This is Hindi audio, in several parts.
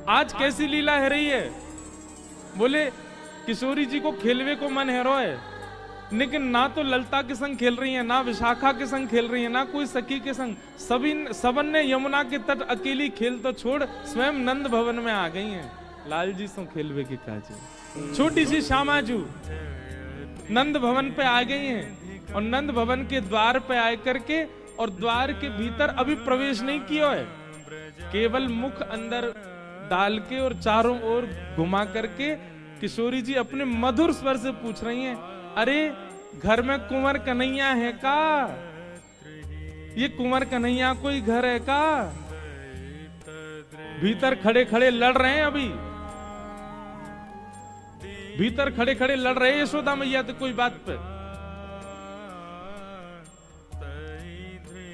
आज कैसी लीला है रही है। बोले किशोरी जी को खेलवे को मन है रो है, लेकिन ना तो ललता के संग खेल रही है, ना विशाखा के संग खेल रही है, ना कोई सखी के संग। सबन ने यमुना के तट अकेली खेल तो छोड़ स्वयं नंद भवन में आ गई हैं। लाल जी सो खेलवे के काजे। छोटी सी श्यामाजू नंद भवन पे आ गई हैं और नंद भवन के द्वार पे आए करके, और द्वार के भीतर अभी प्रवेश नहीं किया है, केवल मुख अंदर डाल के और चारों ओर घुमा करके किशोरी जी अपने मधुर स्वर से पूछ रही हैं, अरे घर में कुंवर कन्हैया है का? ये कुंवर कन्हैया कोई घर है का? भीतर खड़े खड़े लड़ रहे हैं, अभी भीतर खड़े खड़े लड़ रहे हैं यशोदा मैया तो कोई बात पे।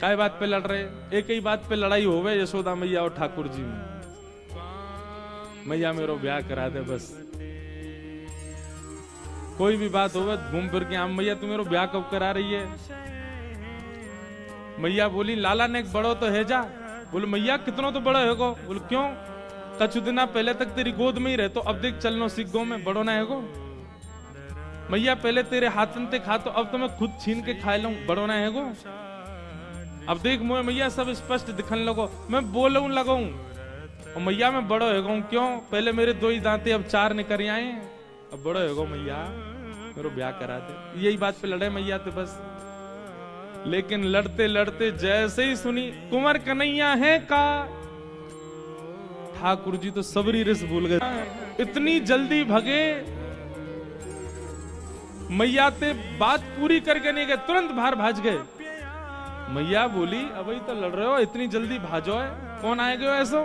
काय बात पे लड़ रहे? एक ही बात पे लड़ाई हो गई यशोदा मैया और ठाकुर जी में। मैया मेरो ब्याह करा दे बस। कोई भी बात होगा घूम फिर के आम, मैया तू मेरो ब्याह कब करा रही है? मैया बोली लाला ने एक बड़ो तो है जा। बोले मैया कितना तो बड़ा है गो। बोले क्यों? कछु दिना पहले तक तेरी गोद में ही रहे, तो अब देख चलनो सीख गो में बड़ो ना है गो। मैया पहले तेरे हाथन ते खा, तो अब तो मैं खुद छीन के खा लूं, बड़ो ना है गो। अब देख मोए मैया सब स्पष्ट दिखन लगो, मैं बोलूं लगाऊं और मैया मैं बड़ो है गो। क्यों? पहले मेरे 2 ही दांते अब 4 निकल आए, अब बड़ो है गो मैया मेरो ब्याह करा दे। यही बात पे लड़े मैया तो बस। लेकिन लड़ते लड़ते जैसे ही सुनी कुंवर कन्हैया है का, ठाकुर जी तो सबरी रिस भूल गए। इतनी जल्दी भगे मैया ते बात पूरी करके नहीं गए, तुरंत बाहर भाज गए। मैया बोली अभी तो लड़ रहे हो, इतनी जल्दी भाजो है, कौन आए गए ऐसो?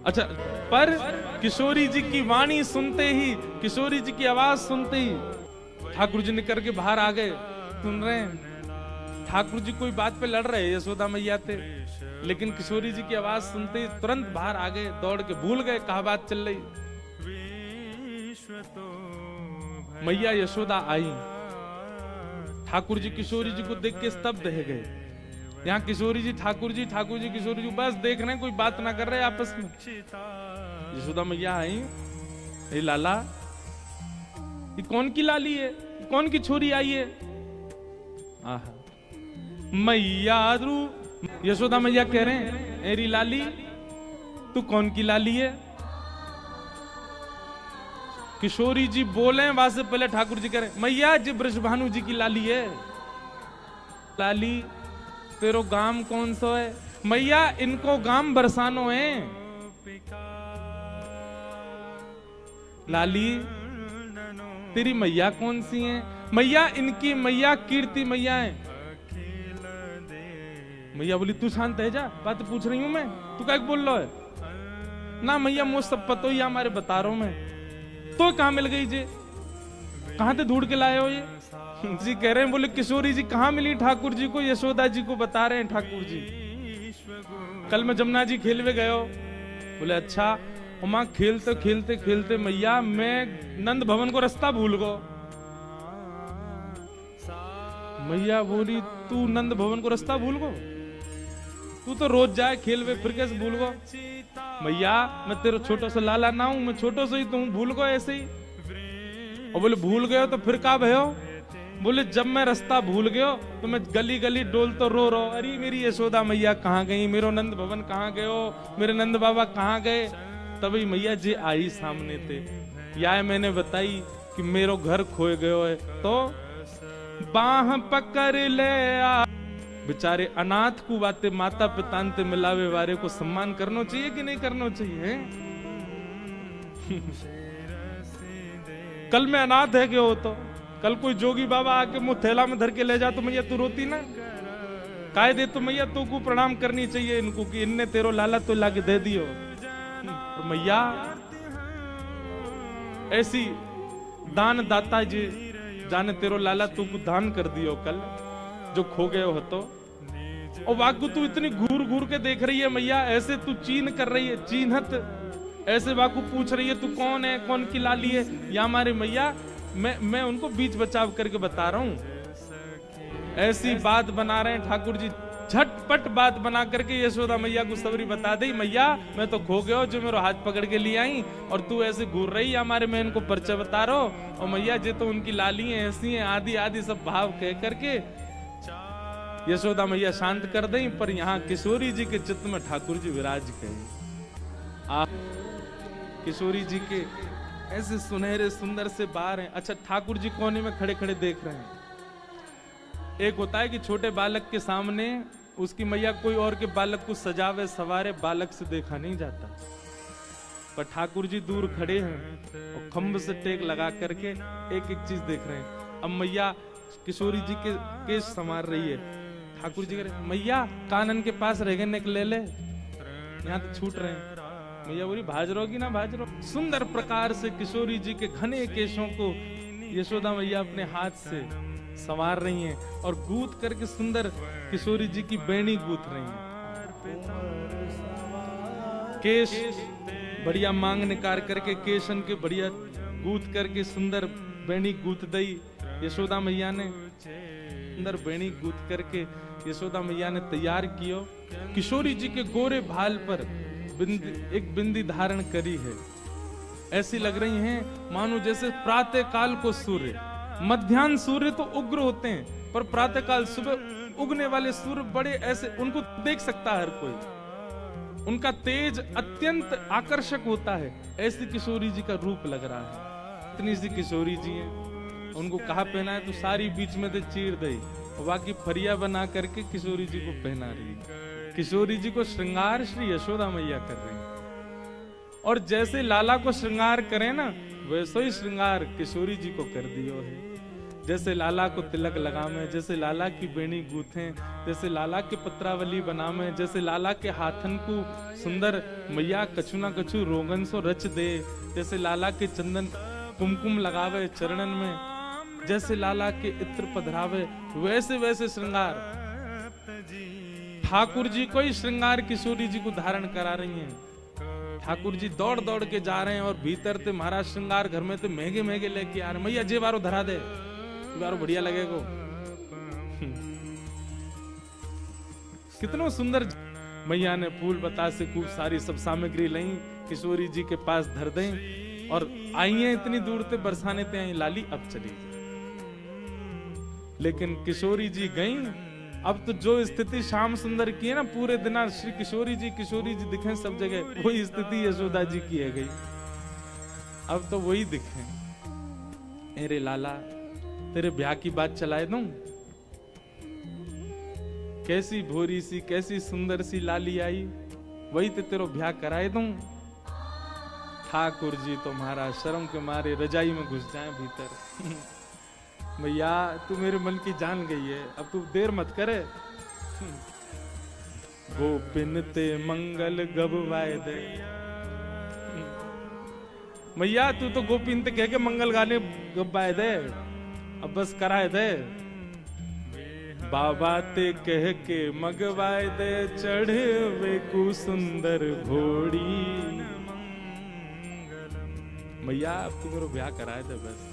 अच्छा, पर किशोरी जी की वाणी सुनते ही, किशोरी जी की आवाज सुनते ही ठाकुर जी निकल के बाहर आ गए। सुन रहे हैं ठाकुर जी कोई बात पे लड़ रहे हैं यशोदा मैया थे, लेकिन किशोरी जी की आवाज सुनते ही तुरंत बाहर आ गए, दौड़ के भूल गए कहा बात चल रही। मैया यशोदा आई, ठाकुर जी किशोरी जी को देख के स्तब्ध रह गए। यहाँ किशोरी जी ठाकुर जी किशोरी जी बस देख रहे हैं, कोई बात ना कर रहे आपस में। यशोदा मैया आई, ए लाला ये कौन की लाली है, कौन की छोरी आई है? आहा मैया यशोदा मैया कह रहे हैं एरी लाली तू कौन की लाली है? किशोरी जी बोले वहां से पहले ठाकुर जी कह रहे मैया जी बृषभानु जी की लाली है। लाली तेरो गाम कौन सा है? मैया इनको गाम बरसानो है। लाली तेरी मैया कौन सी है? मैया इनकी मैया कीर्ति मैया है। मैया बोली तू शांत है जा, बात पूछ रही हूं मैं, तू क्या बोल रहा है? ना मैया मुझे सब पता ही हमारे बता रहा हूं मैं। तो कहां मिल गई जी? कहां से ढूंढ के लाए हो ये? जी कह रहे हैं, बोले किशोरी जी कहां मिली ठाकुर जी को? यशोदा जी को बता रहे हैं ठाकुर जी कल मैं जमुना जी खेलवे गए हो। बोले अच्छा। मां खेलते खेलते खेलते मैया मैं नंद भवन को रास्ता भूल गो। मैया बोली तू नंद भवन को रास्ता भूल गो? तू तो रोज जाए खेलवे, फिर कैसे भूल गो? मैया मैं तेरा छोटा सा लाला ना हूं, मैं छोटो से ही तू भूल गो ऐसे ही। और बोले भूल गए तो फिर का भयो? बोले जब मैं रास्ता भूल गयो तो मैं गली गली डोल तो रो रो, अरे मेरी यशोदा मैया कहाँ गई, मेरो नंद भवन कहाँ गयो, मेरे नंद बाबा कहाँ गए? तभी मैया जी आई सामने थे, या मैंने बताई कि मेरो घर खोए गयो है, तो बाह पकड़ ले आ। बेचारे अनाथ को बातें माता पिता ते मिलावे वारे को सम्मान करना चाहिए कि नहीं करना चाहिए? कल मैं अनाथ है क्यों? तो कल कोई जोगी बाबा आके मुंह थैला में धर के ले जा तो मैया तू रोती ना? काय दे तो मैया तू को प्रणाम करनी चाहिए इनको कि इनने तेरो लाला तो लाके दे दियो। और मैया ऐसी दान दाता जी जाने तेरो लाला तू को दान कर दियो कल जो खो गए हो। तो और वाकु तू इतनी घूर घूर के देख रही है मैया, ऐसे तू चीन कर रही है, चीनहत ऐसे वाकु पूछ रही है तू कौन है, कौन की लाली है? या हमारे मैया मैं उनको बीच बचाव करके बता रहा हूं। ऐसी बात बना रहे हैं ठाकुर जी, झटपट बात बना करके यशोदा मैया को सबरी बता दी, मैया मैं तो खो गया जो मेरे हाथ पकड़ के ले आई और तू ऐसे घूर रही है हमारे में इनको परिचय बता रहो। और मैया जे तो उनकी लाली है ऐसी हैं, आदि आदि सब भाव कह करके यशोदा मैया शांत कर दें। पर यहाँ किशोरी जी के चित्त में ठाकुर जी विराज गए। किशोरी जी के ऐसे सुनहरे सुंदर से बार हैं। अच्छा, ठाकुर जी कोने में खड़े खड़े देख रहे हैं। एक होता है कि छोटे बालक के सामने उसकी मैया कोई और के बालक को सजावे सवारे, बालक से देखा नहीं जाता। पर ठाकुर जी दूर खड़े हैं और खंभ से टेक लगा करके एक एक चीज देख रहे हैं। अब मैया किशोरी जी के केश संवार रही है। ठाकुर जी कह रहे मैया कानन के पास रह गए ले ले, यहाँ तो छूट रहे हैं। मैया बोली भाज रहोगी ना भाज रहो। सुंदर प्रकार से किशोरी जी के घने केशों को यशोदा मैया अपने हाथ से संवार रही हैं और गूंथ करके सुंदर किशोरी जी की बेणी गूंथ रही हैं। केश बढ़िया मांग निकाल करके केशन के बढ़िया गूंथ करके सुंदर बेणी गूंथ दई यशोदा मैया ने। सुंदर बेणी गूंथ करके यशोदा मैया ने तैयार कियो। किशोरी जी के गोरे भाल पर एक बिंदी धारण करी है। ऐसी लग रही हैं मानो जैसे प्रातः काल को सूर्य, मध्याह्न सूर्य तो उग्र होते हैं पर प्रातः काल सुबह उगने वाले सूर्य बड़े ऐसे उनको देख सकता है हर कोई, उनका तेज अत्यंत आकर्षक होता है। ऐसी किशोरी जी का रूप लग रहा है। इतनी सी किशोरी जी हैं, उनको कहा पहना है तो सारी बीच में से चीर दे, बाकी फरिया बना करके किशोरी जी को पहना रही है। किशोरी जी को श्रृंगार श्री यशोदा मैया कर रही है। और जैसे लाला को श्रृंगार करें ना वैसे ही श्रृंगार किशोरी जी को कर दियो है। जैसे लाला को तिलक लगावे, जैसे लाला की बेणी गूंथे, जैसे लाला के पत्रावली बनावे, जैसे लाला के हाथन को सुंदर मैया कछु ना कछु रोगन सो रच दे, जैसे लाला के चंदन कुमकुम लगावे चरणन में, जैसे लाला के इत्र पधरावे, वैसे वैसे श्रृंगार ठाकुर जी को ही श्रृंगार किशोरी जी को धारण करा रही हैं। ठाकुर जी दौड़ दौड़ के जा रहे हैं और भीतर ते महाराज श्रृंगार घर में तो महंगे महंगे लेके आ रहे। मैया जे बारो धरा दे, बारो बढ़िया लगेगो। कितनो सुंदर मैया ने फूल बतासे खूब सारी सब सामग्री लाई, किशोरी जी के पास धर दें और आई हैं इतनी दूर से बरसाने ते आई लाली अब चली। लेकिन किशोरी जी गई। अब तो जो स्थिति श्याम सुंदर की है ना, पूरे दिन श्री किशोरी जी दिखे सब जगह, वही स्थिति यशोदा जी की है गई। अब तो वही दिखे। अरे लाला तेरे ब्याह की बात चलाए दूं, कैसी भोरी सी कैसी सुंदर सी लाली आई, वही तो तेरो ब्याह कराए दूं। ठाकुर जी तो महाराज शर्म के मारे रजाई में घुस जाए भीतर। भैया तू मेरे मन की जान गई है, अब तू देर मत करे। गोपिन ते मंगल गबवाए दे। भैया तू तो गोपिन ते कह के मंगल गाने गबाए दे, अब बस कराए दे। बाबा ते कह के मगवाए दे, चढ़े वे कु सुंदर घोड़ी। भैया अब तू मेरा ब्याह कराए दे बस।